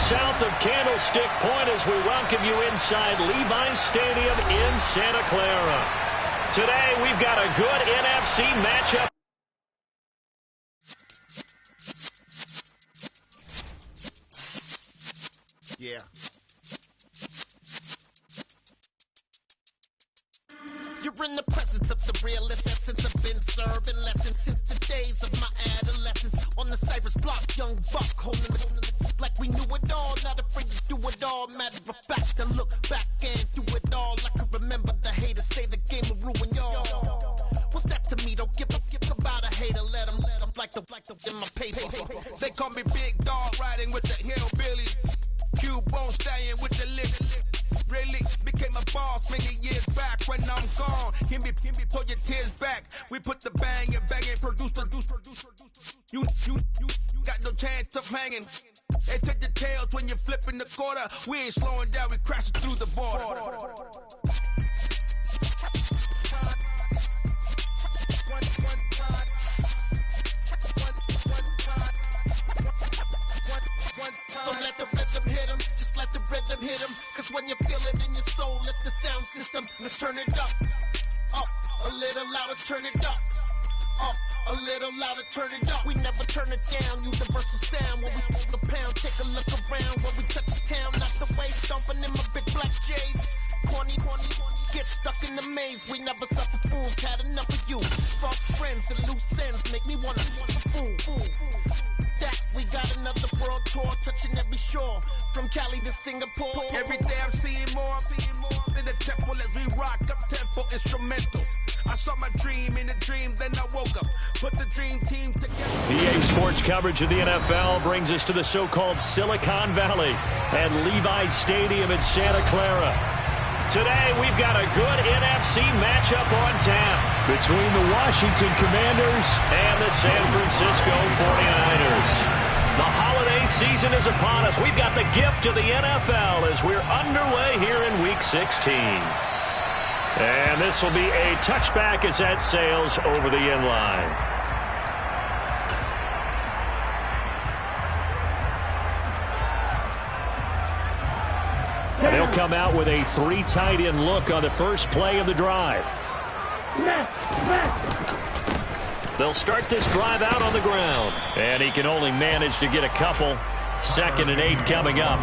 south of Candlestick Point as we welcome you inside Levi's Stadium in Santa Clara. Today, we've got a good NFC matchup. Yeah. You're in the presence of the realest essence. I've been serving lessons since the days of my adolescence. On the Cypress block, young buck, holding it like we knew it all. Not afraid to do it all. Matter of fact, I look back and do it all. I can remember the haters say the game will ruin y'all. What's that to me? Don't give about a hater. Let them like the in my paper. They call me Big Dog, riding with the hillbilly. Q-Bone stallion with the lip. Really became a boss many years back. When I'm gone, can be pull your tears back. We put the bang and produce. You got no chance of hanging. They take the tails when you're flipping the quarter. We ain't slowing down, we crashing through the border. So let the rhythm hit him, just let the rhythm hit him. Cause when you feel it in your soul, let the sound system, let's turn it up. Up, a little louder, turn it up. Up, a little louder, turn it up. We never turn it down, universal sound. When we move the pound, take a look around. When we touch the town, knock the way, stomping in my big black J's. Corny, get stuck in the maze. We never suffer fools, had enough of you. False friends and loose ends make me wanna fool. That we got another world tour, touching every shore, from Cali to Singapore. Every day I'm seeing more in the temple as we rock up tempo instrumentals. I saw my dream in a dream, then I woke up, put the dream team together. EA Sports coverage of the NFL brings us to the so-called Silicon Valley at Levi's Stadium in Santa Clara. Today, we've got a good NFC matchup on tap between the Washington Commanders and the San Francisco 49ers. The holiday season is upon us. We've got the gift of the NFL as we're underway here in Week 16. And this will be a touchback as that sails over the end line. They'll come out with a 3 tight end look on the first play of the drive. They'll start this drive out on the ground. And he can only manage to get a couple. 2nd and 8 coming up.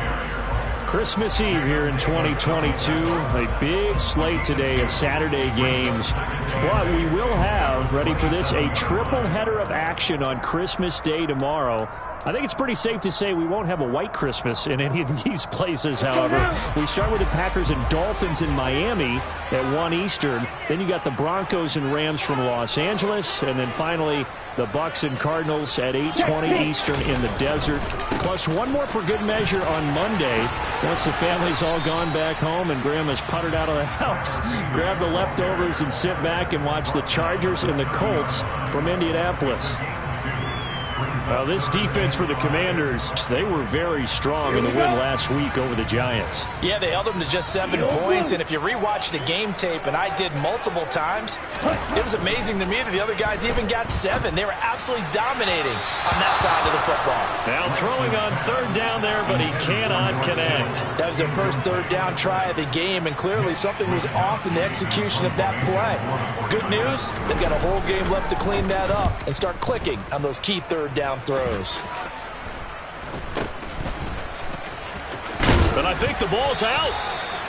Christmas Eve here in 2022. A big slate today of Saturday games. But we will have, ready for this, a triple header of action on Christmas Day tomorrow. I think it's pretty safe to say we won't have a white Christmas in any of these places, however. We start with the Packers and Dolphins in Miami at 1 Eastern. Then you got the Broncos and Rams from Los Angeles. And then finally, the Bucs and Cardinals at 8:20 Eastern in the desert. Plus one more for good measure on Monday. Once the family's all gone back home and Grandma's puttered out of the house, grab the leftovers and sit back and watch the Chargers and the Colts from Indianapolis. Well, this defense for the Commanders, they were very strong in the win last week over the Giants. Yeah, they held them to just 7 points, and if you rewatch the game tape, and I did multiple times, it was amazing to me that the other guys even got 7. They were absolutely dominating on that side of the football. Now throwing on 3rd down there, but he cannot connect. That was their first 3rd down try of the game, and clearly something was off in the execution of that play. Good news, they've got a whole game left to clean that up and start clicking on those key 3rd down throws. But I think the ball's out.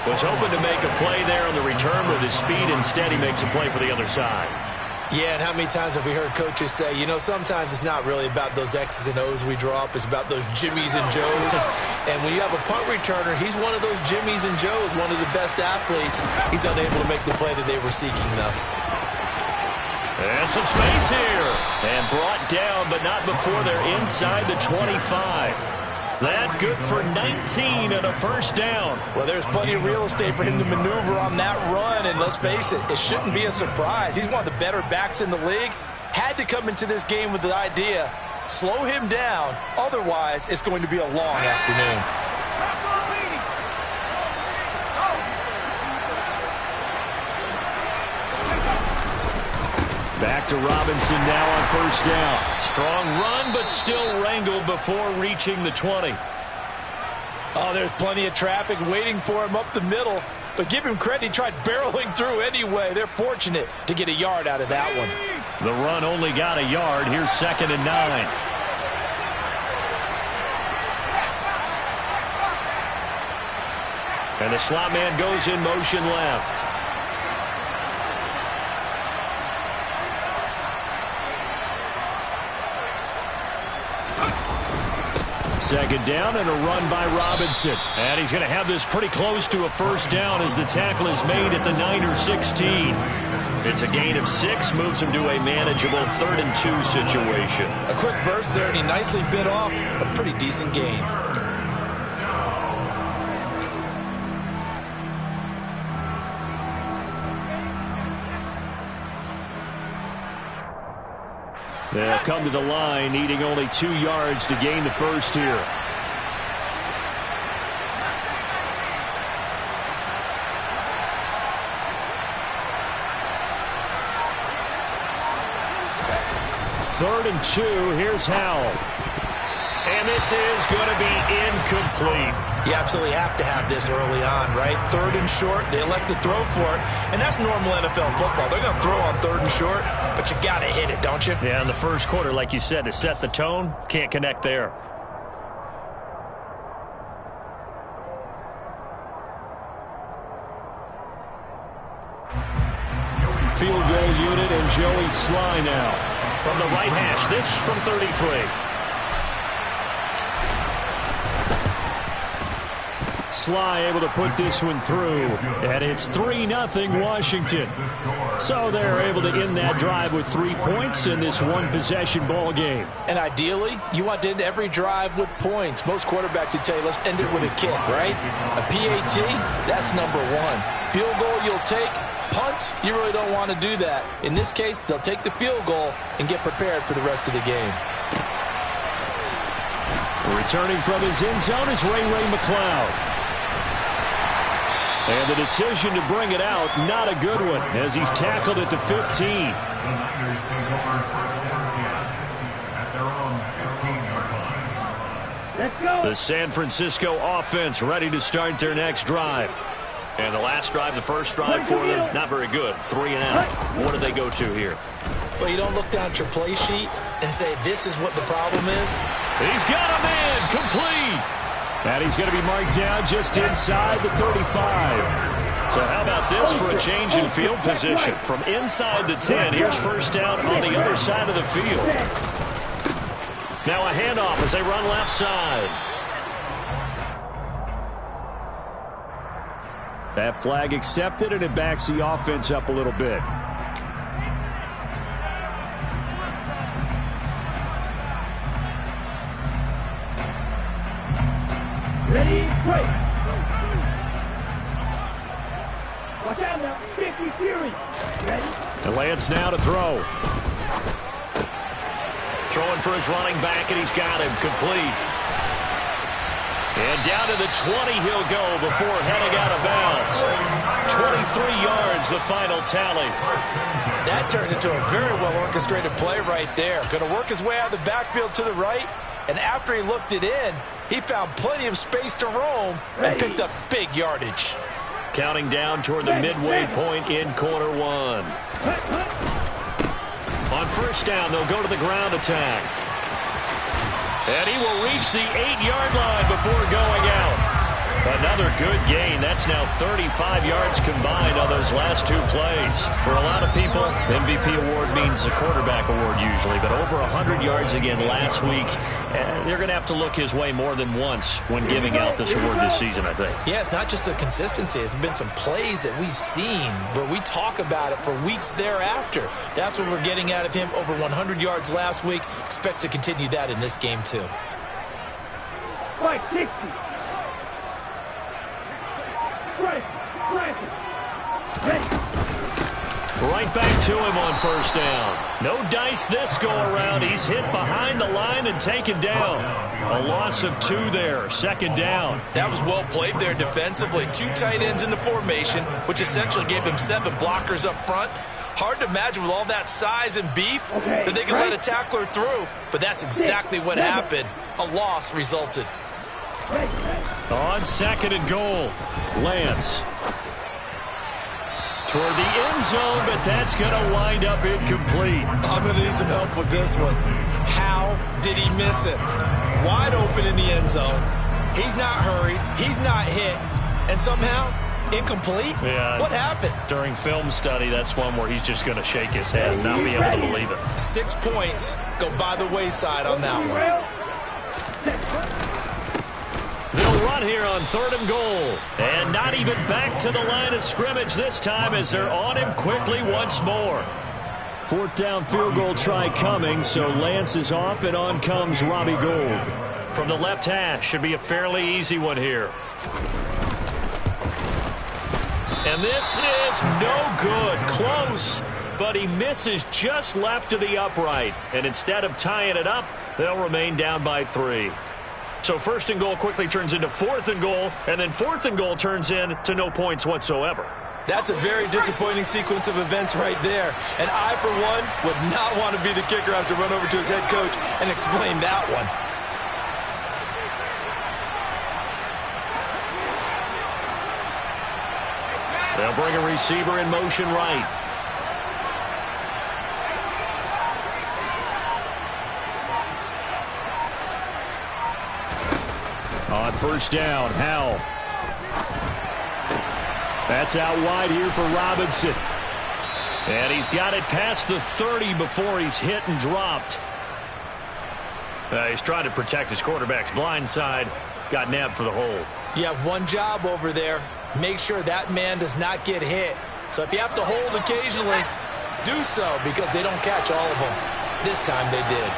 Was hoping to make a play there on the return with his speed. Instead, he makes a play for the other side. Yeah, and how many times have we heard coaches say, you know, sometimes it's not really about those X's and O's we draw up. It's about those Jimmies and Joes. And when you have a punt returner, he's one of those Jimmies and Joes, one of the best athletes. He's unable to make the play that they were seeking, though. And some space here. And brought down, but not before they're inside the 25. That good for 19 and a first down. Well, there's plenty of real estate for him to maneuver on that run. And let's face it, it shouldn't be a surprise. He's one of the better backs in the league. Had to come into this game with the idea, slow him down. Otherwise, it's going to be a long afternoon. Back to Robinson now on first down. Strong run, but still wrangled before reaching the 20. Oh, there's plenty of traffic waiting for him up the middle. But give him credit, he tried barreling through anyway. They're fortunate to get a yard out of that one. The run only got a yard. Here's 2nd and 9. And the slot man goes in motion left. Second down and a run by Robinson. And he's going to have this pretty close to a first down as the tackle is made at the Niner 16. It's a gain of 6, moves him to a manageable 3rd and 2 situation. A quick burst there, and he nicely bit off a pretty decent gain. They'll come to the line, needing only 2 yards to gain the first here. Third and 2, here's Howell. And this is going to be incomplete. You absolutely have to have this early on, right? 3rd and short, they elect to throw for it, and that's normal NFL football. They're going to throw on 3rd and short, but you got to hit it, don't you? Yeah, in the first quarter, like you said, to set the tone, can't connect there. Field goal unit and Joey Sly now. From the right hash, this from 33. Sly able to put this one through, and it's 3-0 Washington. So they're able to end that drive with 3 points in this one-possession ball game. And ideally, you want to end every drive with points. Most quarterbacks would tell you, let's end it with a kick, right? A PAT, that's number 1. Field goal you'll take. Punts, you really don't want to do that. In this case, they'll take the field goal and get prepared for the rest of the game. Returning from his end zone is Ray McCloud. And the decision to bring it out, not a good one, as he's tackled at the 15. The San Francisco offense ready to start their next drive. And the last drive, the first drive for them, not very good. 3 and out. What do they go to here? Well, you don't look down at your play sheet and say, this is what the problem is. He's got a man, complete. And he's going to be marked down just inside the 35. So how about this for a change in field position? From inside the 10, here's first down on the other side of the field. Now a handoff as they run left side. That flag accepted, and it backs the offense up a little bit. Ready, break. Watch out now, 50 Fury. Ready? And Lance now to throw. Throwing for his running back, and he's got him complete. And down to the 20 he'll go before heading out of bounds. 23 yards, the final tally. That turns into a very well-orchestrated play right there. Going to work his way out of the backfield to the right, and after he looked it in, he found plenty of space to roam and picked up big yardage. Counting down toward the midway point in quarter 1. On first down, they'll go to the ground attack. And he will reach the 8-yard line before going out. Another good gain. That's now 35 yards combined on those last 2 plays. For a lot of people, MVP award means the quarterback award usually, but over 100 yards again last week. They're going to have to look his way more than once when giving out this award this season, I think. Yeah, it's not just the consistency. It's been some plays that we've seen where we talk about it for weeks thereafter. That's what we're getting out of him. Over 100 yards last week. Expects to continue that in this game, too. Right, 60. Right back to him on first down. No dice this go around. He's hit behind the line and taken down. A loss of 2 there. Second down. That was well played there defensively. 2 tight ends in the formation, which essentially gave him 7 blockers up front. Hard to imagine with all that size and beef that they can let a tackler through. But that's exactly what happened. A loss resulted. On second and goal, Lance. Toward the end zone, but that's going to wind up incomplete. I'm going to need some help with this one. How did he miss it? Wide open in the end zone. He's not hurried. He's not hit. And somehow, incomplete? Yeah. What happened? During film study, that's one where he's just going to shake his head and not be able to believe it. 6 points go by the wayside on that one. They'll run here on third and goal. And not even back to the line of scrimmage this time as they're on him quickly once more. Fourth down field goal try coming, so Lance is off and on comes Robbie Gould. From the left hash, should be a fairly easy one here. And this is no good. Close, but he misses just left of the upright. And instead of tying it up, they'll remain down by 3. So first and goal quickly turns into fourth and goal, and then fourth and goal turns into no points whatsoever. That's a very disappointing sequence of events right there. And I, for one, would not want to be the kicker who has to run over to his head coach and explain that one. They'll bring a receiver in motion right. On first down, Howell. That's out wide here for Robinson. And he's got it past the 30 before he's hit and dropped. He's trying to protect his quarterback's blind side. Got nabbed for the hold. You have one job over there. Make sure that man does not get hit. So if you have to hold occasionally, do so because they don't catch all of them. This time they did.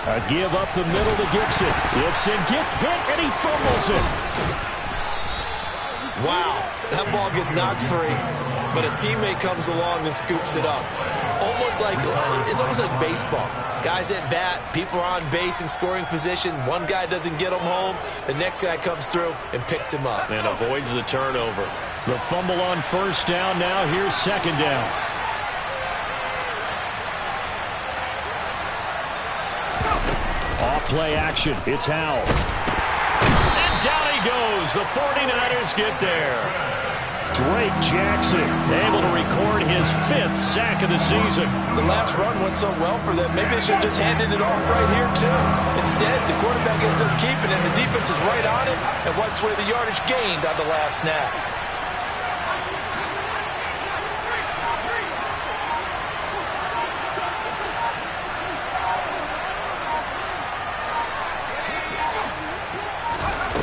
A give up the middle to Gibson. Gibson gets hit and he fumbles it. Wow, that ball gets knocked free, but a teammate comes along and scoops it up. It's almost like baseball. Guys at bat, people are on base in scoring position. One guy doesn't get him home. The next guy comes through and picks him up. And avoids the turnover. The fumble on first down. Now here's second down. Off-play action. It's Howell. And down he goes. The 49ers get there. Drake Jackson able to record his 5th sack of the season. The last run went so well for them. Maybe they should have just handed it off right here, too. Instead, the quarterback ends up keeping it, and the defense is right on it and wipes away the yardage gained on the last snap.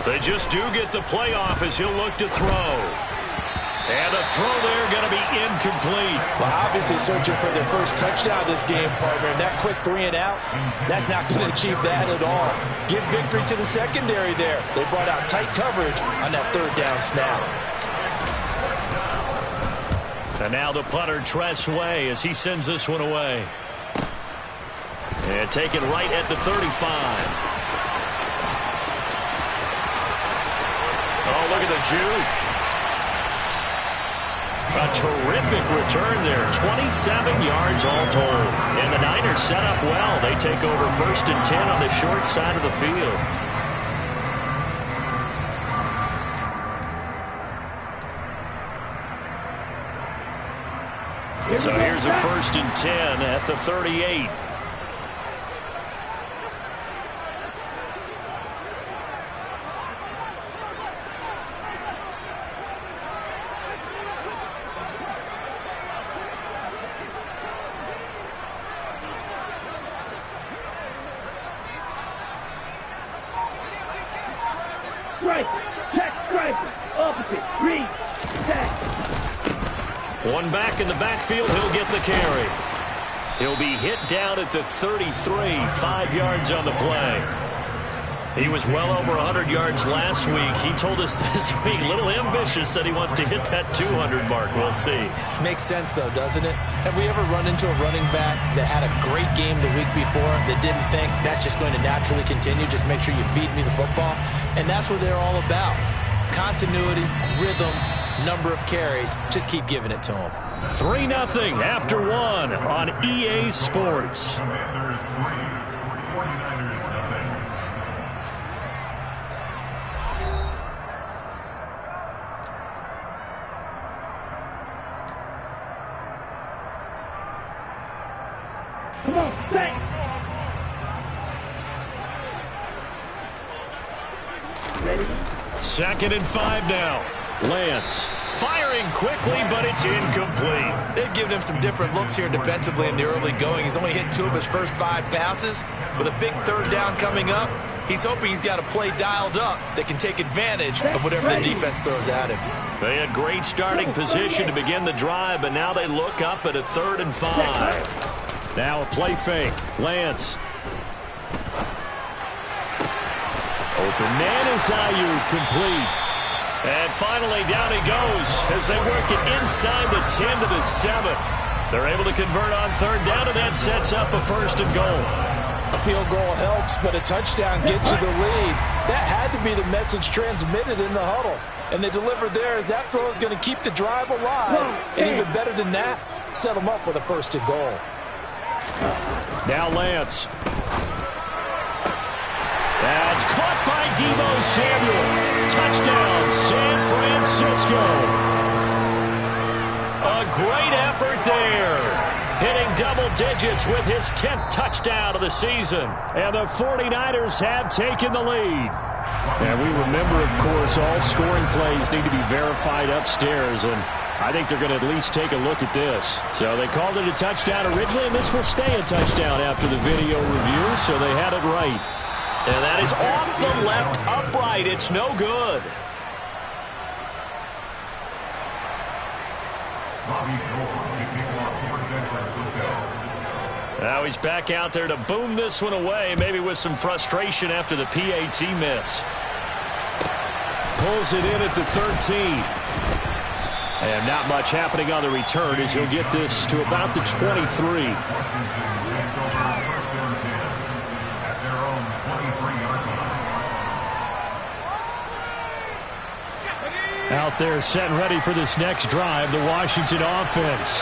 They just do get the playoff as he'll look to throw. And a throw there going to be incomplete. Well, obviously searching for their first touchdown this game, partner. And that quick 3 and out, that's not going to achieve that at all. Give victory to the secondary there. They brought out tight coverage on that third down snap. And now the punter, Tress Way, as he sends this one away. And taken right at the 35. Oh, look at the juke. A terrific return there. 27 yards all told. And the Niners set up well. They take over first and 10 on the short side of the field. So here's a first and 10 at the 38. One back in the backfield, he'll get the carry. He'll be hit down at the 33, 5 yards on the play. He was well over 100 yards last week. He told us this week, a little ambitious, said he wants to hit that 200 mark. We'll see. Makes sense, though, doesn't it? Have we ever run into a running back that had a great game the week before that didn't think that's just going to naturally continue? Just make sure you feed me the football. And that's what they're all about. Continuity, rhythm, number of carries. Just keep giving it to them. 3-0 after one on EA Sports. Come on, set. Ready? 2nd and 5 now. Lance firing quickly, but it's incomplete. They've given him some different looks here defensively in the early going. He's only hit 2 of his first 5 passes. With a big 3rd down coming up, he's hoping he's got a play dialed up that can take advantage of whatever the defense throws at him. They had great starting position to begin the drive, but now they look up at a 3rd and 5. Now a play fake. Lance. Open man is Ayuk, complete. And finally, down he goes as they work it inside the 10 to the 7. They're able to convert on 3rd down, and that sets up a 1st and goal. A field goal helps, but a touchdown gets you the lead. That had to be the message transmitted in the huddle. And they delivered there as that throw is going to keep the drive alive. And even better than that, set them up with a 1st and goal. Now Lance. That's caught by Deebo Samuel. Touchdown, San Francisco. A great effort there. Hitting double digits with his 10th touchdown of the season. And the 49ers have taken the lead. And we remember, of course, all scoring plays need to be verified upstairs. And I think they're going to at least take a look at this. So they called it a touchdown originally, and this will stay a touchdown after the video review. So they had it right. And that is off the left upright. It's no good. Now he's back out there to boom this one away, maybe with some frustration after the PAT miss. Pulls it in at the 13. And not much happening on the return as he'll get this to about the 23. Out there set and ready for this next drive, the Washington offense.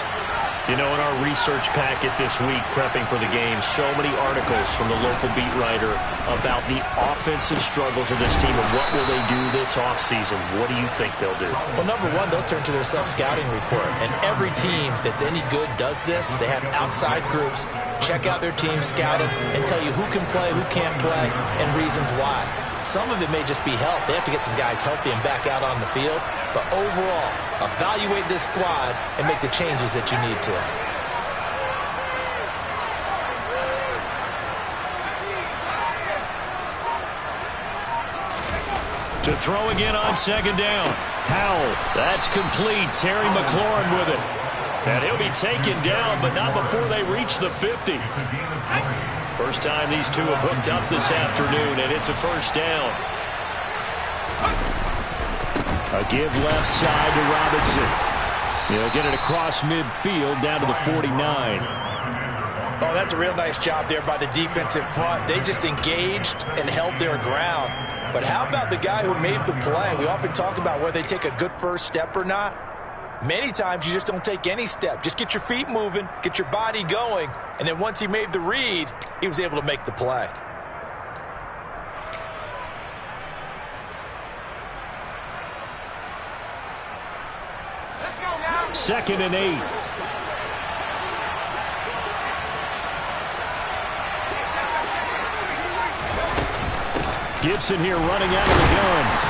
You know, in our research packet this week, prepping for the game, so many articles from the local beat writer about the offensive struggles of this team and what will they do this offseason. What do you think they'll do? Well, number one, they'll turn to their self-scouting report. And every team that's any good does this. They have outside groups, check out their team, scout them, and tell you who can play, who can't play, and reasons why. Some of it may just be health. They have to get some guys healthy and back out on the field. But overall, evaluate this squad and make the changes that you need to. To throw again on 2nd down. Howell, that's complete. Terry McLaurin with it. And he'll be taken down, but not before they reach the 50. First time these two have hooked up this afternoon, and it's a 1st down. A give left side to Robinson. He'll get it across midfield down to the 49. Oh, that's a real nice job there by the defensive front. They just engaged and held their ground. But how about the guy who made the play? We often talk about whether they take a good first step or not. Many times you just don't take any step. Just get your feet moving, get your body going, and then once he made the read, he was able to make the play. Let's go now. 2nd and 8. Gibson here running out of the gun.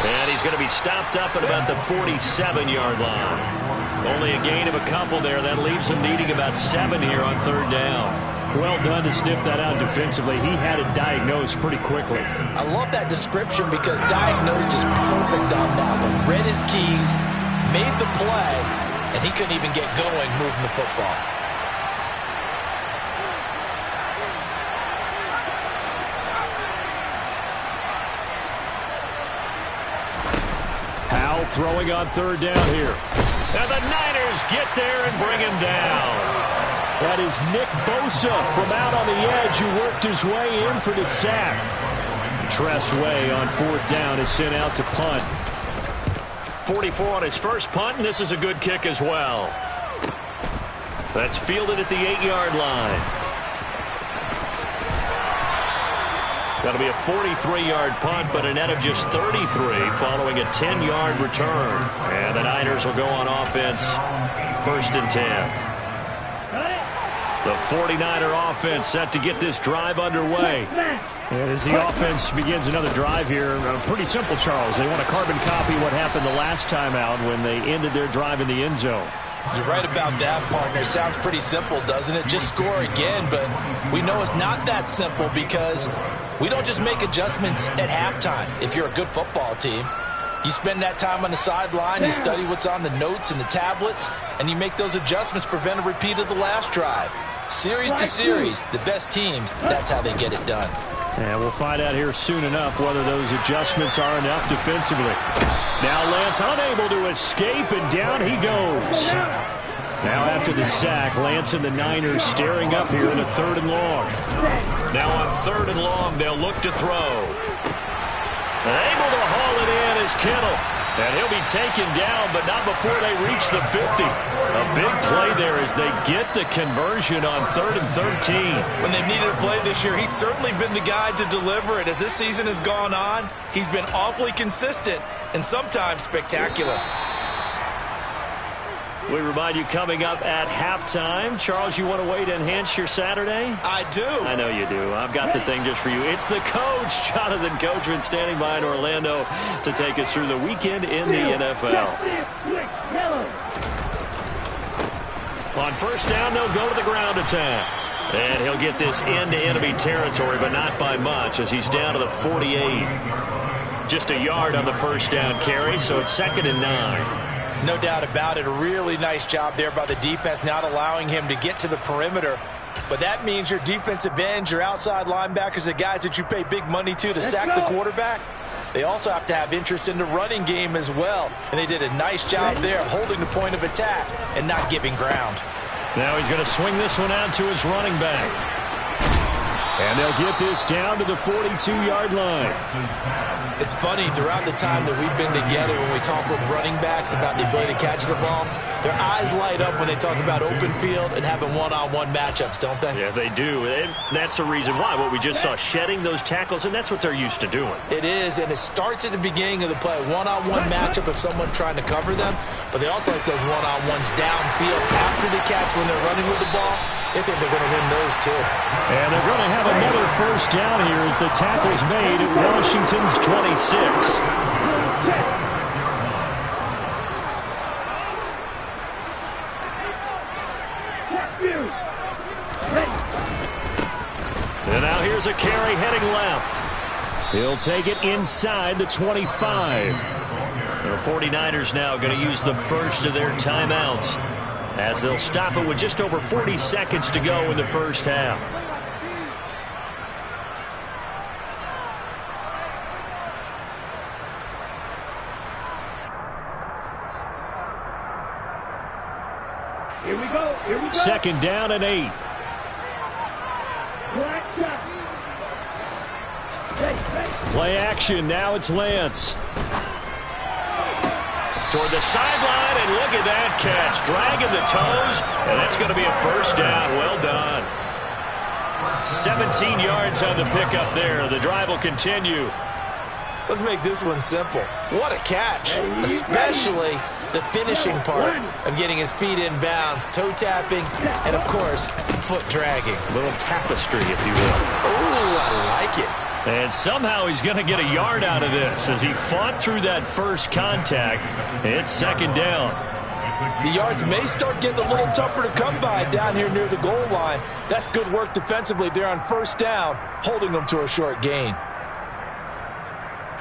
And he's going to be stopped up at about the 47-yard line. Only a gain of a couple there. That leaves him needing about 7 here on 3rd down. Well done to sniff that out defensively. He had it diagnosed pretty quickly. I love that description because diagnosed is perfect on that one. Read his keys, made the play, and he couldn't even get going moving the football. Howell throwing on 3rd down here. And the Niners get there and bring him down. That is Nick Bosa from out on the edge who worked his way in for the sack. Tress Way on 4th down is sent out to punt. 44 on his first punt, and this is a good kick as well. That's fielded at the 8-yard line. That'll be a 43-yard punt, but a net of just 33 following a 10-yard return. And the Niners will go on offense, 1st and 10. The 49er offense set to get this drive underway. And as the offense begins another drive here, pretty simple, Charles. They want to carbon copy what happened the last time out when they ended their drive in the end zone. You're right about that, partner. It sounds pretty simple, doesn't it? Just score again, but we know it's not that simple because we don't just make adjustments at halftime. If you're a good football team, you spend that time on the sideline, you study what's on the notes and the tablets, and you make those adjustments, prevent a repeat of the last drive. Series to series, the best teams, that's how they get it done. And we'll find out here soon enough whether those adjustments are enough defensively. Now Lance unable to escape, and down he goes. Now after the sack, Lance and the Niners staring up here in a 3rd and long. Now on 3rd and long, they'll look to throw. And able to haul it in is Kittle. And he'll be taken down, but not before they reach the 50. A big play there as they get the conversion on 3rd and 13. When they've needed a play this year, he's certainly been the guy to deliver it. As this season has gone on, he's been awfully consistent and sometimes spectacular. We remind you coming up at halftime. Charles, you want a way to enhance your Saturday? I do. I know you do. I've got the thing just for you. It's the coach, Jonathan Coachman, standing by in Orlando to take us through the weekend in the NFL. On 1st down, they'll go to the ground attack. And he'll get this into enemy territory, but not by much as he's down to the 48. Just a yard on the 1st down carry, so it's 2nd and 9. No doubt about it. A really nice job there by the defense, not allowing him to get to the perimeter. But that means your defensive ends, your outside linebackers, the guys that you pay big money to sack the quarterback, they also have to have interest in the running game as well. And they did a nice job there of holding the point of attack and not giving ground. Now he's going to swing this one out to his running back. And they'll get this down to the 42-yard line. It's funny, throughout the time that we've been together, when we talk with running backs about the ability to catch the ball, their eyes light up when they talk about open field and having one-on-one matchups, don't they? Yeah, they do. And that's the reason why. What we just saw, shedding those tackles, and that's what they're used to doing. It is, and it starts at the beginning of the play. One-on-one matchup of someone trying to cover them, but they also like those one-on-ones downfield after the catch when they're running with the ball. They think they're going to win those, too. And they're going to have another 1st down here as the tackle's made at Washington's 26. And now here's a carry heading left. He'll take it inside the 25. The 49ers now going to use the first of their timeouts as they'll stop it with just over 40 seconds to go in the 1st half. Here we go. 2nd down and 8. Play action. Now it's Lance. Toward the sideline, and look at that catch. Dragging the toes, and that's going to be a 1st down. Well done. 17 yards on the pickup there. The drive will continue. Let's make this one simple. What a catch, especially the finishing part of getting his feet in bounds, toe tapping, and, of course, foot dragging. A little tapestry, if you will. Oh, I like it. And somehow he's going to get a yard out of this as he fought through that first contact. It's 2nd down. The yards may start getting a little tougher to come by down here near the goal line. That's good work defensively there on 1st down, holding them to a short gain.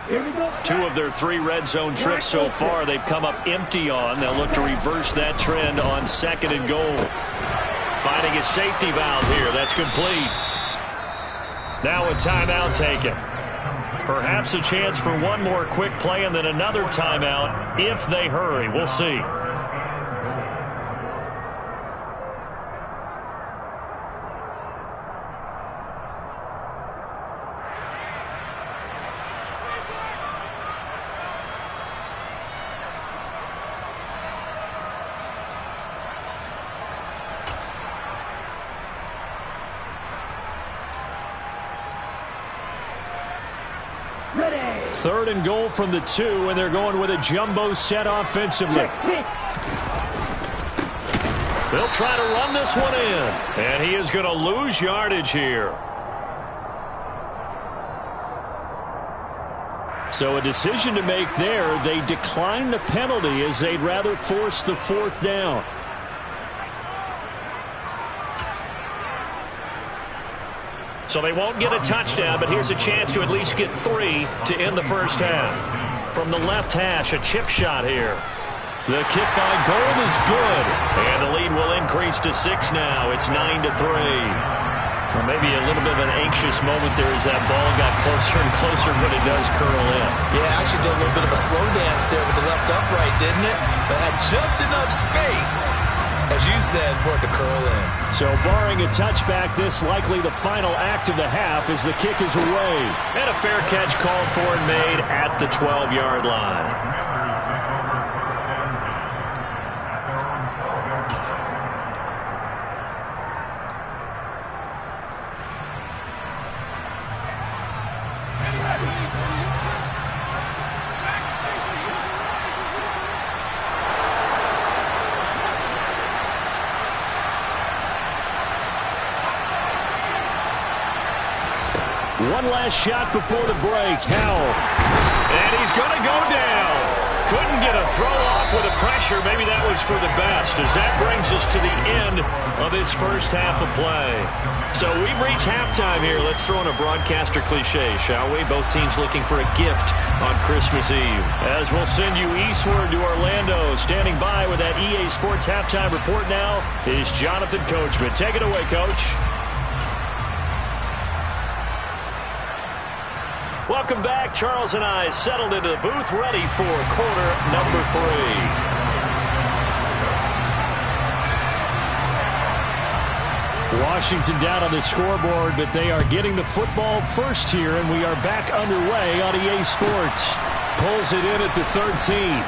2 of their 3 red zone trips so far they've come up empty on. They'll look to reverse that trend on 2nd and goal. Finding a safety valve here. That's complete. Now a timeout taken. Perhaps a chance for one more quick play and then another timeout if they hurry. We'll see. Ready. 3rd and goal from the 2, and they're going with a jumbo set offensively. They'll try to run this one in, and he is going to lose yardage here. So a decision to make there. They decline the penalty as they'd rather force the 4th down. So they won't get a touchdown, but here's a chance to at least get 3 to end the first half. From the left hash, a chip shot here. The kick by Gold is good, and the lead will increase to 6 now. It's 9-3. Well, maybe a little bit of an anxious moment there as that ball got closer and closer, but it does curl in. Yeah, actually did a little bit of a slow dance there with the left upright, didn't it? But had just enough space, as you said, for it to curl in. So barring a touchback, this likely the final act of the half as the kick is away. And a fair catch called for and made at the 12-yard line. One last shot before the break. Howell. And he's going to go down. Couldn't get a throw off with the pressure. Maybe that was for the best, as that brings us to the end of this first half of play. So we've reached halftime here. Let's throw in a broadcaster cliche, shall we? Both teams looking for a gift on Christmas Eve. As we'll send you eastward to Orlando. Standing by with that EA Sports halftime report now is Jonathan Coachman. Take it away, Coach. Welcome back. Charles and I settled into the booth, ready for quarter number 3. Washington down on the scoreboard, but they are getting the football first here, and we are back underway on EA Sports. Pulls it in at the 13.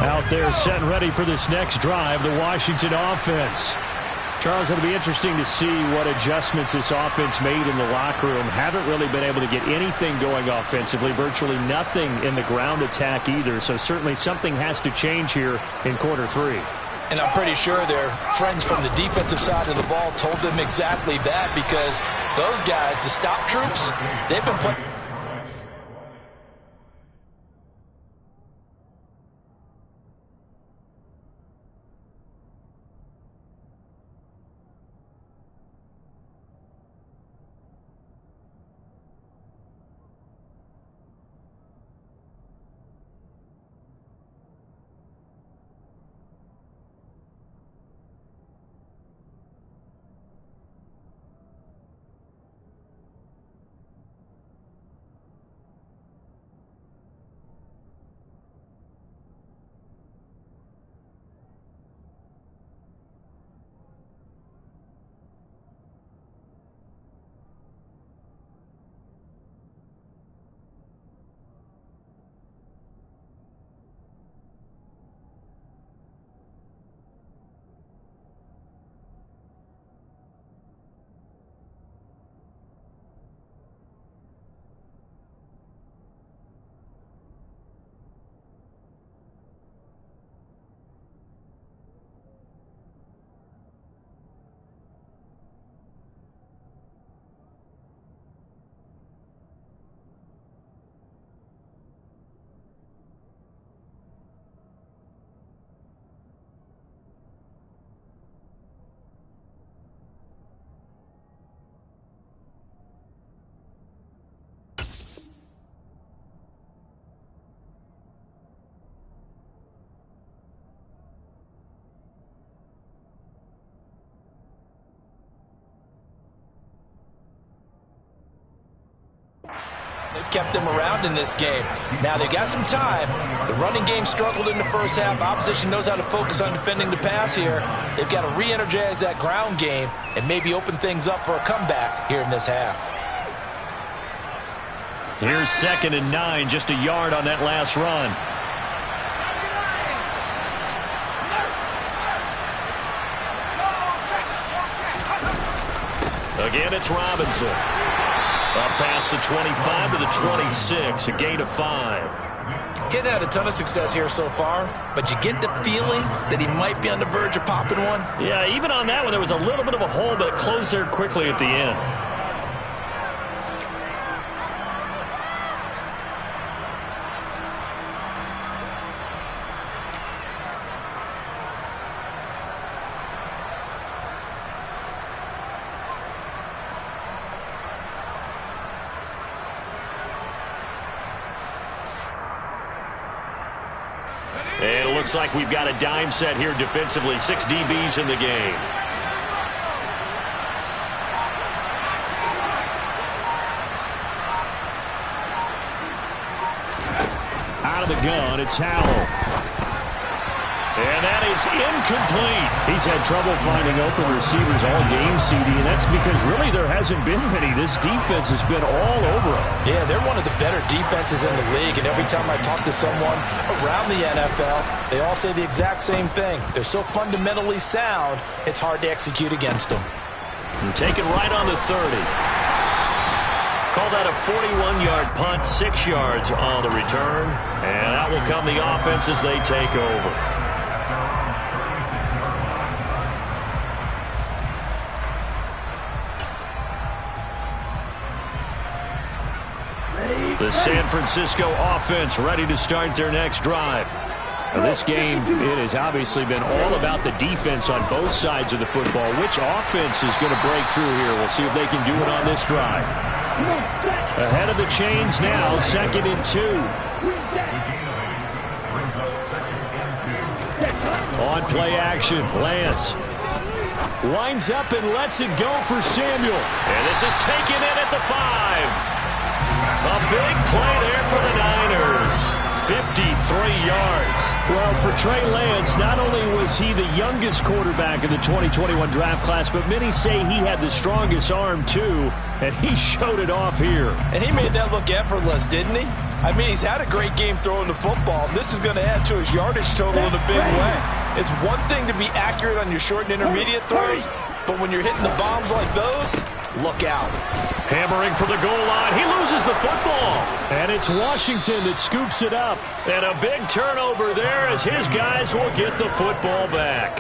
Out there set and ready for this next drive, the Washington offense. Charles, it'll be interesting to see what adjustments this offense made in the locker room. Haven't really been able to get anything going offensively, virtually nothing in the ground attack either. So certainly something has to change here in quarter 3. And I'm pretty sure their friends from the defensive side of the ball told them exactly that, because those guys, the stop troops, they've been playing. They've kept them around in this game. Now they got some time. The running game struggled in the first half. Opposition knows how to focus on defending the pass here. They've got to re-energize that ground game and maybe open things up for a comeback here in this half. Here's 2nd and 9, just a yard on that last run. Again, it's Robinson. Up past the 25 to the 26, a gain of 5. Getting had a ton of success here so far, but you get the feeling that he might be on the verge of popping one. Yeah, even on that one, there was a little bit of a hole, but it closed there quickly at the end. And it looks like we've got a dime set here defensively. 6 DBs in the game. Out of the gun, it's Howell. And that is incomplete. He's had trouble finding open receivers all game, CD, and that's because really there hasn't been many. This defense has been all over them. Yeah, they're one of the better defenses in the league, and every time I talk to someone around the NFL, they all say the exact same thing. They're so fundamentally sound, it's hard to execute against them. And take it right on the 30. Call that a 41-yard punt, 6 yards on the return, and that will come the offense as they take over. The San Francisco offense ready to start their next drive. Now this game, it has obviously been all about the defense on both sides of the football. Which offense is going to break through here? We'll see if they can do it on this drive. Ahead of the chains now, 2nd and 2. On play action, Lance winds up and lets it go for Samuel. And this is taken in at the 5. A big play there for the Niners. 53 yards. Well, for Trey Lance, not only was he the youngest quarterback in the 2021 draft class, but many say he had the strongest arm, too, and he showed it off here. And he made that look effortless, didn't he? I mean, he's had a great game throwing the football. This is going to add to his yardage total in a big way. It's one thing to be accurate on your short and intermediate throws, but when you're hitting the bombs like those, look out. Hammering for the goal line. He loses the football. And it's Washington that scoops it up. And a big turnover there as his guys will get the football back.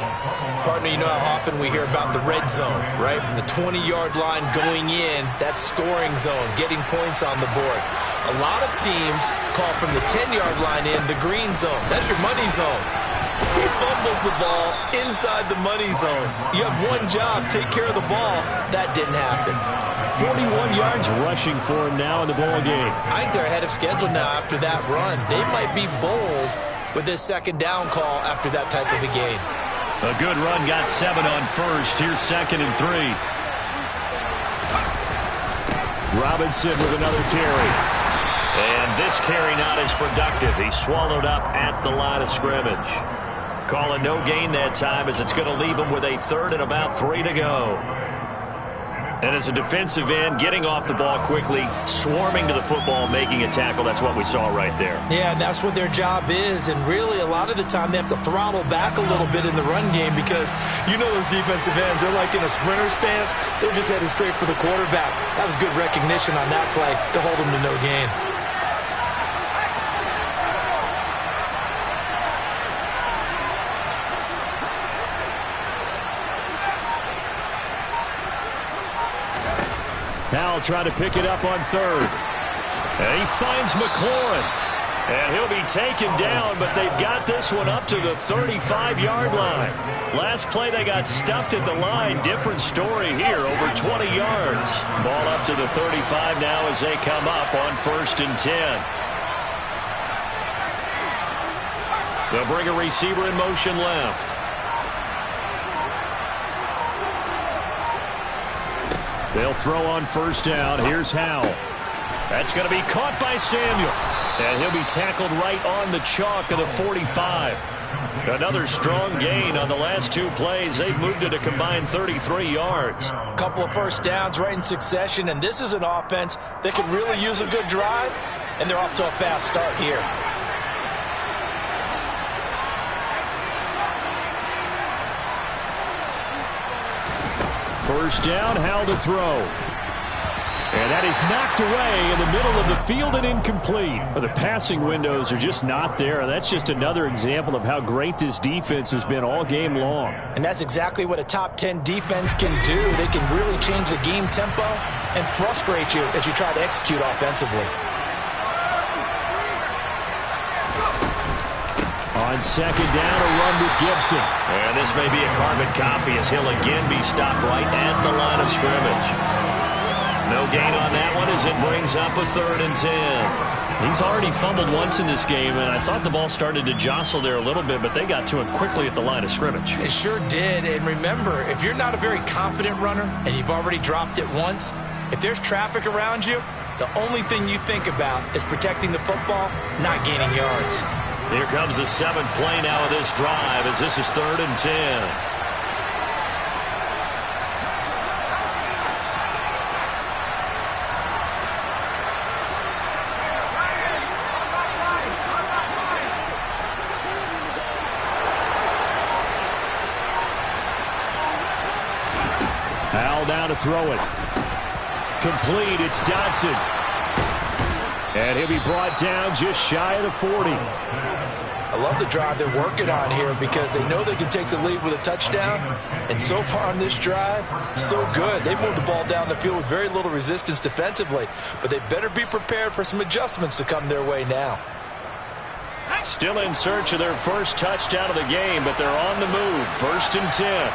Partner, you know how often we hear about the red zone, right? From the 20-yard line going in, that's scoring zone, getting points on the board. A lot of teams call from the 10-yard line in the green zone. That's your money zone. He fumbles the ball inside the money zone. You have one job, take care of the ball. That didn't happen. 41 yards rushing for him now in the ball game. I think they're ahead of schedule now after that run. They might be bold with this 2nd down call after that type of a game. A good run, got 7 on first. Here's 2nd and 3. Robinson with another carry. And this carry not as productive. He's swallowed up at the line of scrimmage. Calling no gain that time as it's going to leave him with a 3rd and about 3 to go. And as a defensive end, getting off the ball quickly, swarming to the football, making a tackle, that's what we saw right there. Yeah, and that's what their job is. And really, a lot of the time, they have to throttle back a little bit in the run game because you know those defensive ends, they're like in a sprinter stance. They're just headed straight for the quarterback. That was good recognition on that play to hold them to no gain. Howell trying to pick it up on 3rd. And he finds McLaurin. And he'll be taken down, but they've got this one up to the 35-yard line. Last play, they got stuffed at the line. Different story here, over 20 yards. Ball up to the 35 now as they come up on 1st and 10. They'll bring a receiver in motion left. They'll throw on 1st down. Here's Howell. That's going to be caught by Samuel. And he'll be tackled right on the chalk of the 45. Another strong gain on the last 2 plays. They've moved it a combined 33 yards. A couple of first downs right in succession, and this is an offense that can really use a good drive, and they're off to a fast start here. First down, Howell to throw. And that is knocked away in the middle of the field and incomplete. The passing windows are just not there. That's just another example of how great this defense has been all game long. And that's exactly what a top 10 defense can do. They can really change the game tempo and frustrate you as you try to execute offensively. On second down, a run with Gibson. And this may be a carbon copy as he'll again be stopped right at the line of scrimmage. No gain on that one as it brings up a 3rd and 10. He's already fumbled once in this game, and I thought the ball started to jostle there a little bit, but they got to him quickly at the line of scrimmage. It sure did, and remember, if you're not a very confident runner and you've already dropped it once, if there's traffic around you, the only thing you think about is protecting the football, not gaining yards. Here comes the 7th play now of this drive as this is 3rd and 10. Howell down to throw it. Complete, it's Dodson. And he'll be brought down just shy of the 40. I love the drive they're working on here because they know they can take the lead with a touchdown. And so far on this drive, so good. They've moved the ball down the field with very little resistance defensively. But they better be prepared for some adjustments to come their way now. Still in search of their first touchdown of the game, but they're on the move. 1st and 10.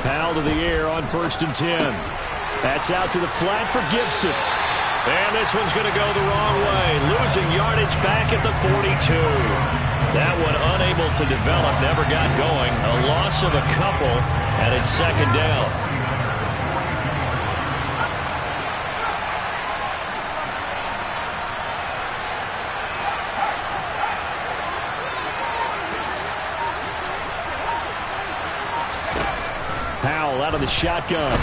Howell to the air on 1st and 10. That's out to the flat for Gibson. And this one's going to go the wrong way. Losing yardage back at the 42. That one unable to develop, never got going. A loss of a couple, and it's 2nd down. Howell out of the shotgun.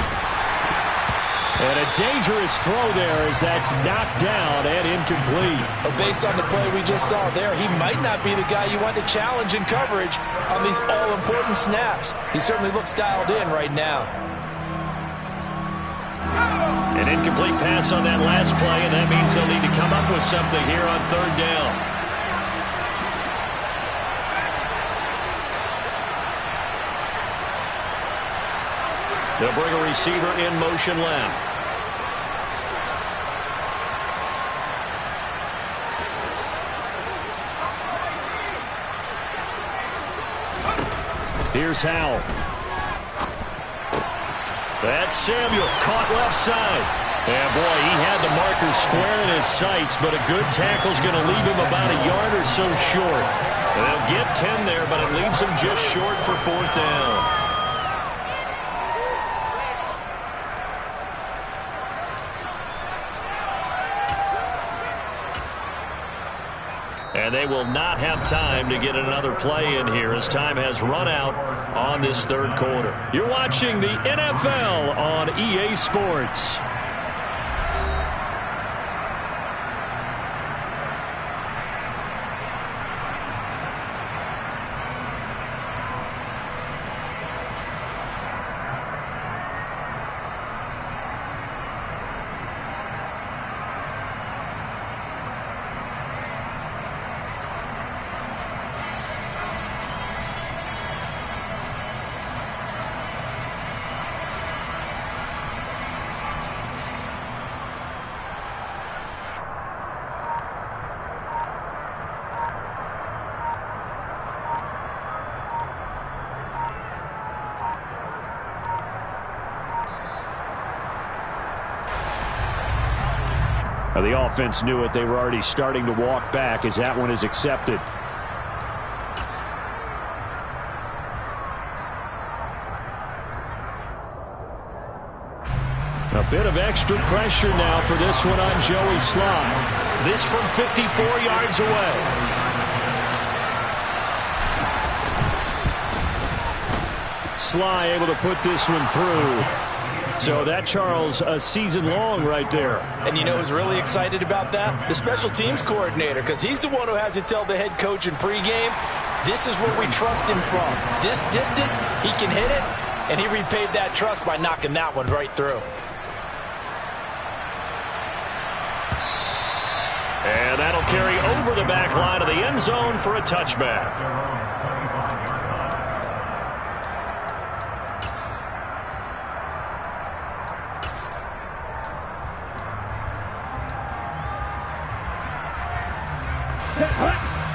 And a dangerous throw there as that's knocked down and incomplete. Well, based on the play we just saw there, he might not be the guy you want to challenge in coverage on these all-important snaps. He certainly looks dialed in right now. An incomplete pass on that last play, and that means they'll need to come up with something here on 3rd down. They'll bring a receiver in motion left. Here's Howell. That's Samuel, caught left side. And boy, he had the marker square in his sights, but a good tackle's going to leave him about a yard or so short. They'll get 10 there, but it leaves him just short for 4th down. And they will not have time to get another play in here as time has run out on this 3rd quarter. You're watching the NFL on EA Sports. The offense knew it. They were already starting to walk back as that one is accepted. A bit of extra pressure now for this one on Joey Sly. This from 54 yards away. Sly able to put this one through. So that, Charles, a season long right there. And you know who's really excited about that? The special teams coordinator, because he's the one who has to tell the head coach in pregame, this is where we trust him from. This distance, he can hit it, and he repaid that trust by knocking that one right through. And that'll carry over the back line of the end zone for a touchback.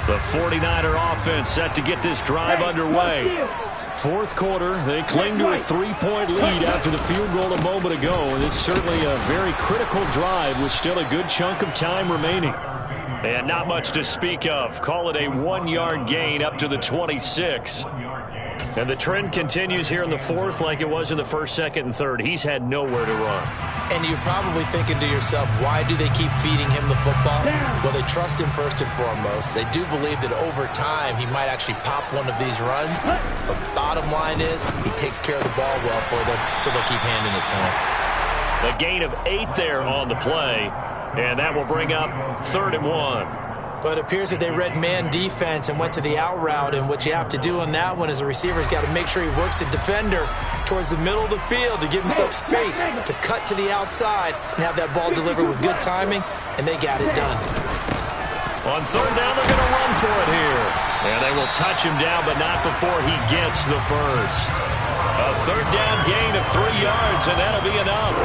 The 49er offense set to get this drive underway. Fourth quarter, they cling to a 3-point lead after the field goal a moment ago. And it's certainly a very critical drive with still a good chunk of time remaining. And not much to speak of. Call it a 1-yard gain up to the 26. And the trend continues here in the fourth like it was in the first, second, and third. He's had nowhere to run. And you're probably thinking to yourself, why do they keep feeding him the football? Well, they trust him first and foremost. They do believe that over time he might actually pop one of these runs. The bottom line is he takes care of the ball well for them, so they'll keep handing it to him. A gain of 8 there on the play, and that will bring up 3rd and 1. But it appears that they read man defense and went to the out route, and what you have to do on that one is the receiver's got to make sure he works the defender towards the middle of the field to give himself space to cut to the outside and have that ball delivered with good timing, and they got it done. On 3rd down, they're going to run for it here. And they will touch him down, but not before he gets the first. A 3rd down gain of 3 yards, and that'll be enough.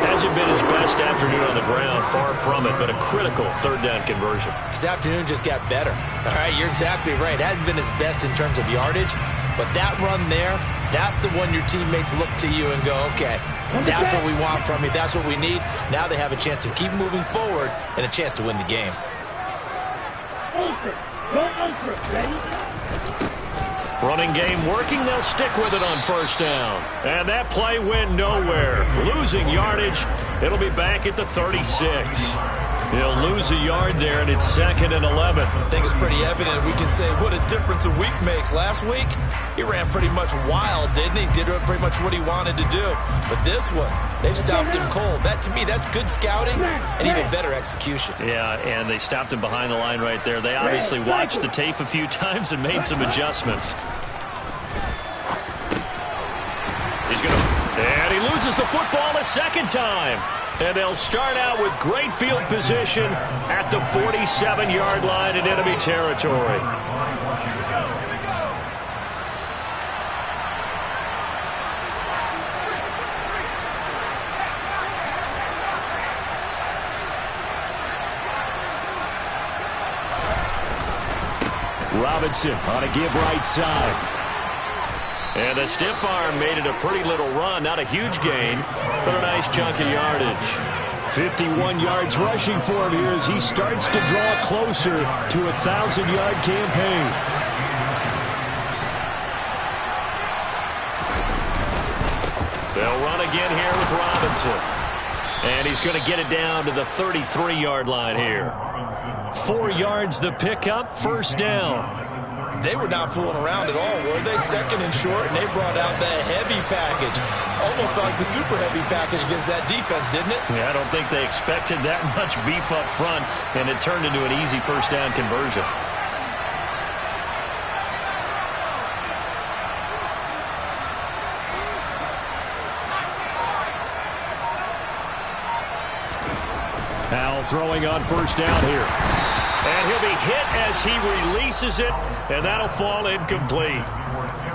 Hasn't been his best afternoon on the ground, far from it, but a critical 3rd down conversion. This afternoon just got better. All right, you're exactly right. It hasn't been his best in terms of yardage, but that run there, that's the one your teammates look to you and go, okay, that's what we want from you. That's what we need. Now they have a chance to keep moving forward and a chance to win the game. Running game working. They'll stick with it on 1st down. And that play went nowhere. Losing yardage. It'll be back at the 36. He'll lose a yard there, and it's 2nd and 11. I think it's pretty evident. We can say what a difference a week makes. Last week, he ran pretty much wild, didn't he? Did pretty much what he wanted to do. But this one, they've stopped him cold. That, to me, that's good scouting and even better execution. Yeah, and they stopped him behind the line right there. They obviously watched the tape a few times and made some adjustments. And he loses the football a 2nd time. And they'll start out with great field position at the 47-yard line in enemy territory. Robinson on a give right side. And the stiff arm made it a pretty little run. Not a huge gain, but a nice chunk of yardage. 51 yards rushing for him here as he starts to draw closer to a 1,000-yard campaign. They'll run again here with Robinson. And he's going to get it down to the 33-yard line here. 4 yards the pickup, 1st down. They were not fooling around at all, were they? 2nd and short, and they brought out the heavy package. Almost like the super heavy package against that defense, didn't it? Yeah, I don't think they expected that much beef up front, and it turned into an easy 1st down conversion. Now throwing on 1st down here. And he'll be hit as he releases it, and that'll fall incomplete.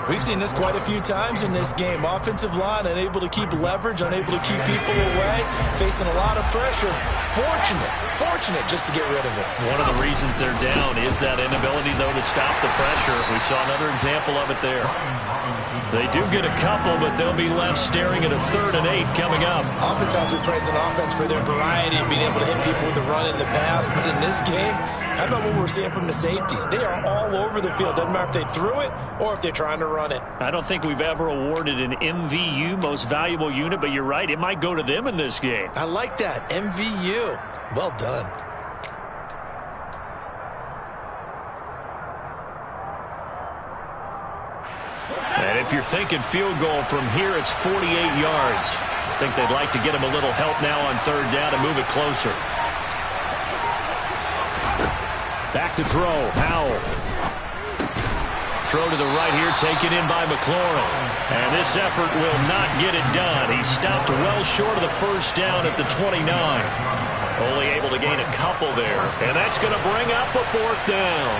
We've seen this quite a few times in this game. Offensive line unable to keep leverage, unable to keep people away, facing a lot of pressure. Fortunate just to get rid of it. One of the reasons they're down is that inability, though, to stop the pressure. We saw another example of it there. They do get a couple, but they'll be left staring at a 3rd and 8 coming up. Oftentimes we praise an offense for their variety and being able to hit people with the run in the pass. But in this game, how about what we're seeing from the safeties? They are all over the field. Doesn't matter if they threw it or if they're trying to run it. I don't think we've ever awarded an MVU, most valuable unit, but you're right. It might go to them in this game. I like that. MVU. Well done. And if you're thinking field goal from here, it's 48 yards. I think they'd like to get him a little help now on 3rd down and move it closer. Back to throw. Howell. Throw to the right here, taken in by McLaurin. And this effort will not get it done. He stopped well short of the 1st down at the 29. Only able to gain a couple there. And that's going to bring up a 4th down.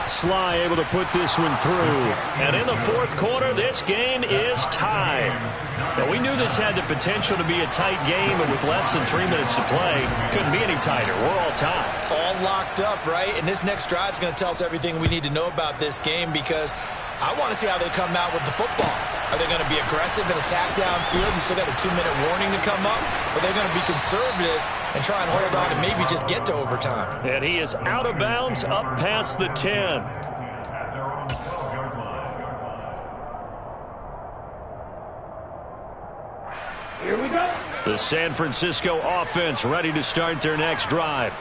Sly able to put this one through. And in the 4th quarter, this game is tied. Now, we knew this had the potential to be a tight game, but with less than 3 minutes to play, couldn't be any tighter. We're all tied. All locked up, right? And this next drive is going to tell us everything we need to know about this game, because I want to see how they come out with the football. Are they going to be aggressive and attack downfield? You still got a 2-minute warning to come up? Or are they going to be conservative and try and hold on and maybe just get to overtime? And he is out of bounds up past the 10. Here we go. The San Francisco offense ready to start their next drive.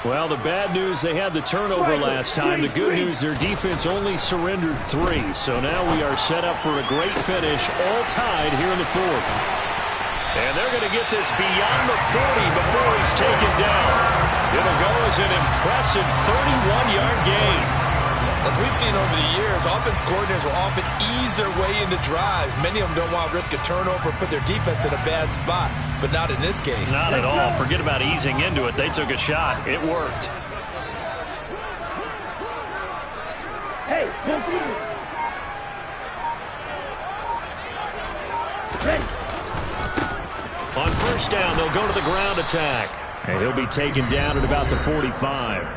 Well, the bad news, they had the turnover last time. The good news, their defense only surrendered 3. So now we are set up for a great finish, all tied here in the 4th. And they're going to get this beyond the 40 before he's taken down. It'll go as an impressive 31-yard gain. As we've seen over the years, offense coordinators will often ease their way into drives. Many of them don't want to risk a turnover or put their defense in a bad spot, but not in this case. Not at all. Forget about easing into it. They took a shot. It worked. Hey, continue. Ready. On 1st down, they'll go to the ground attack. And he'll be taken down at about the 45.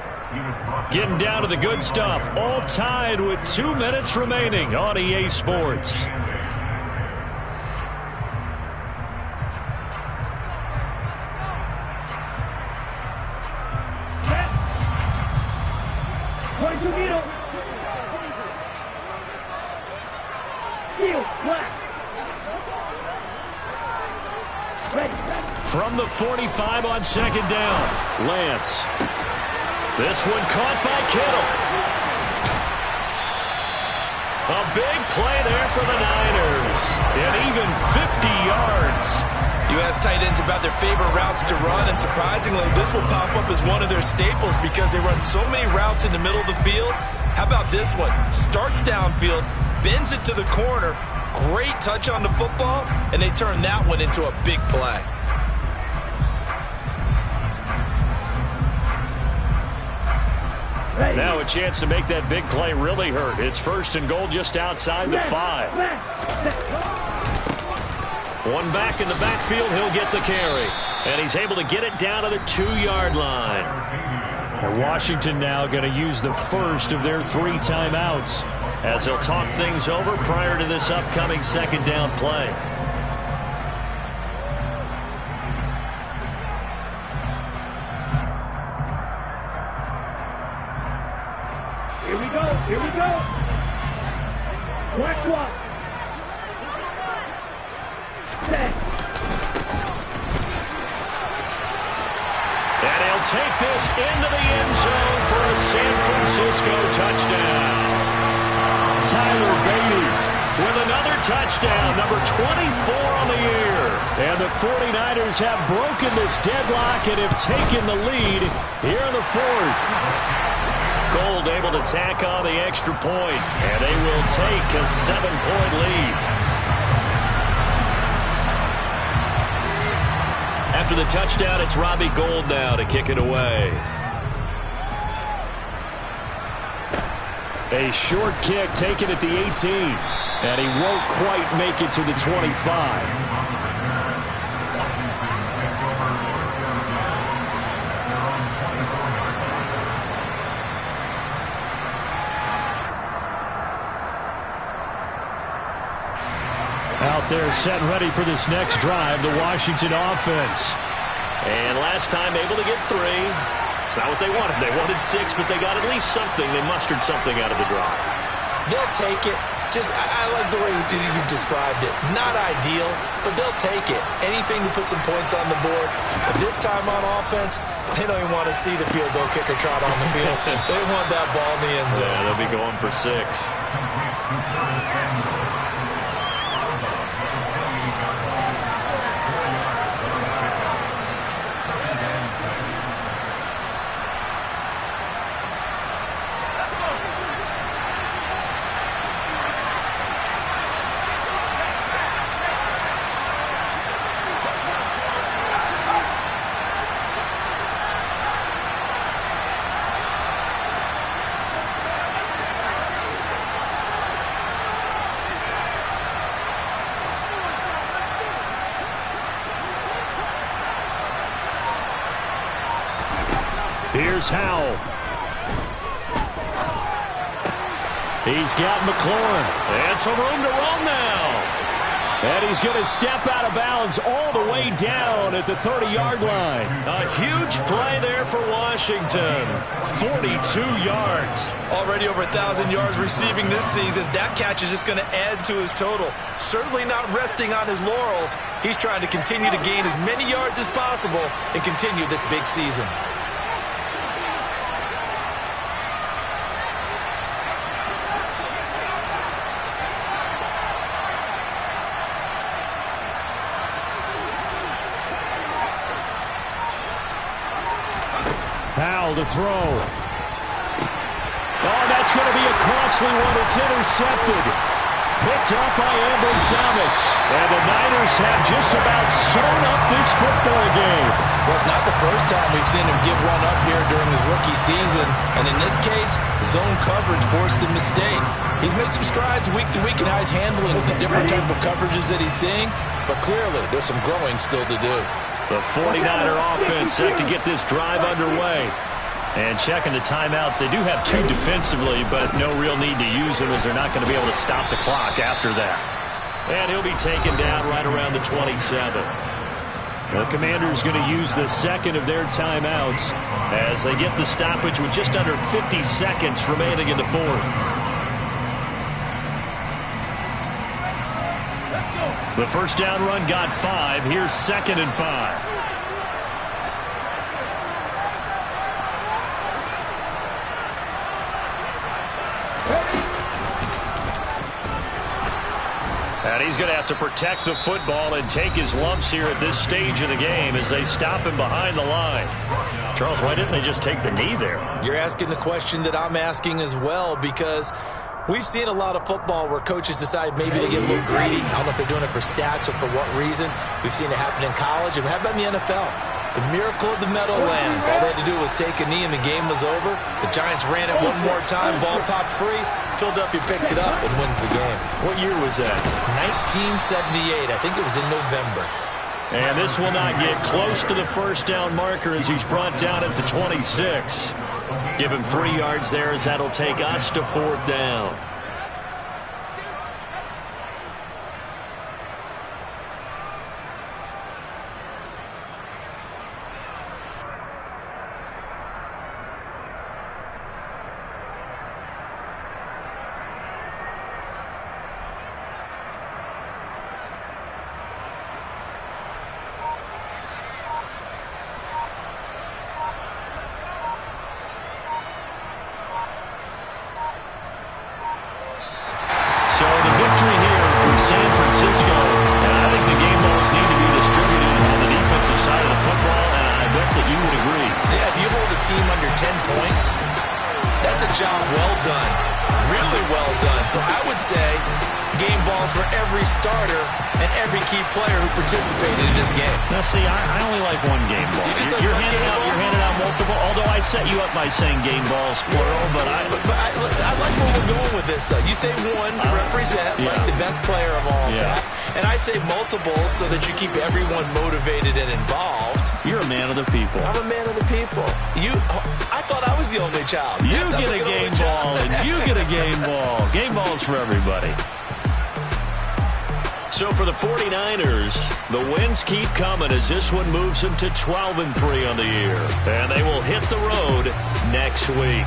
Getting down to the good stuff. All tied with 2 minutes remaining on EA Sports. Set. 22 middle. Field, black. Ready. From the 45 on 2nd down, Lance. This one caught by Kittle. A big play there for the Niners. And even 50 yards. You ask tight ends about their favorite routes to run, and surprisingly, this will pop up as one of their staples because they run so many routes in the middle of the field. How about this one? Starts downfield, bends it to the corner, great touch on the football, and they turn that one into a big play. Ready. Now a chance to make that big play really hurt. It's 1st and goal just outside the 5. One back in the backfield, he'll get the carry. And he's able to get it down to the 2-yard line. And Washington now going to use the first of their 3 timeouts as they'll talk things over prior to this upcoming 2nd down play. Here we go. Here we go. Black one. Set. And he'll take this into the end zone for a San Francisco touchdown. Tyler Bailey with another touchdown, number 24 on the year. And the 49ers have broken this deadlock and have taken the lead here in the 4th. Gold able to tack on the extra point, and they will take a 7-point lead. After the touchdown, it's Robbie Gould now to kick it away. A short kick taken at the 18, and he won't quite make it to the 25. Out there set and ready for this next drive, the Washington offense. And last time able to get 3. It's not what they wanted. They wanted 6, but they got at least something. They mustered something out of the drive. They'll take it. I like the way you've described it. Not ideal, but they'll take it. Anything to put some points on the board. But this time on offense, they don't even want to see the field goal kicker trot on the field. They want that ball in the end zone. Yeah, they'll be going for 6. Here's Howell. He's got McLaurin. And some room to roam now. And he's going to step out of bounds all the way down at the 30-yard line. A huge play there for Washington. 42 yards. Already over 1,000 yards receiving this season. That catch is just going to add to his total. Certainly not resting on his laurels. He's trying to continue to gain as many yards as possible and continue this big season. Howell to throw. Oh, that's going to be a costly one. It's intercepted. Picked up by Ambry Thomas. And the Niners have just about sewn up this football game. Well, it's not the first time we've seen him give one up here during his rookie season. And in this case, zone coverage forced the mistake. He's made some strides week to week in how he's handling the different type of coverages that he's seeing. But clearly, there's some growing still to do. The 49er offense set to get this drive underway. And checking the timeouts, they do have 2 defensively, but no real need to use them as they're not going to be able to stop the clock after that. And he'll be taken down right around the 27. The Commanders going to use the second of their timeouts as they get the stoppage with just under 50 seconds remaining in the 4th. The first down run got 5. Here's 2nd and 5. And he's going to have to protect the football and take his lumps here at this stage of the game as they stop him behind the line. Charles, why didn't they just take the knee there? You're asking the question that I'm asking as well, because we've seen a lot of football where coaches decide maybe they get a little greedy. I don't know if they're doing it for stats or for what reason. We've seen it happen in college, and how about in the NFL? The miracle of the Meadowlands. All they had to do was take a knee and the game was over. The Giants ran it one more time. Ball popped free. Philadelphia picks it up and wins the game. What year was that? 1978. I think it was in November. And this will not get close to the first down marker as he's brought down at the 26. Give him 3 yards there as that'll take us to 4th down. Participated in this game. Now, see, I only like one game ball. You're handing out multiple, although I set you up by saying game balls, plural, but I like where we're going with this. You say one to represent, like the best player of all that, and I say multiples so that you keep everyone motivated and involved. You're a man of the people. I'm a man of the people. I thought I was the only child. You get a game ball, and you get a game ball. Game balls for everybody. So for the 49ers, the wins keep coming as this one moves them to 12-3 on the year. And they will hit the road next week.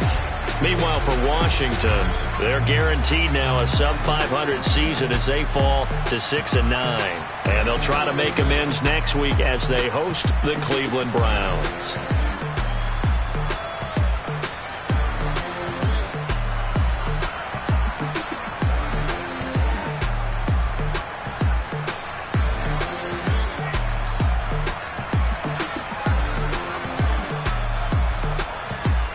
Meanwhile, for Washington, they're guaranteed now a sub-500 season as they fall to 6-9. And they'll try to make amends next week as they host the Cleveland Browns.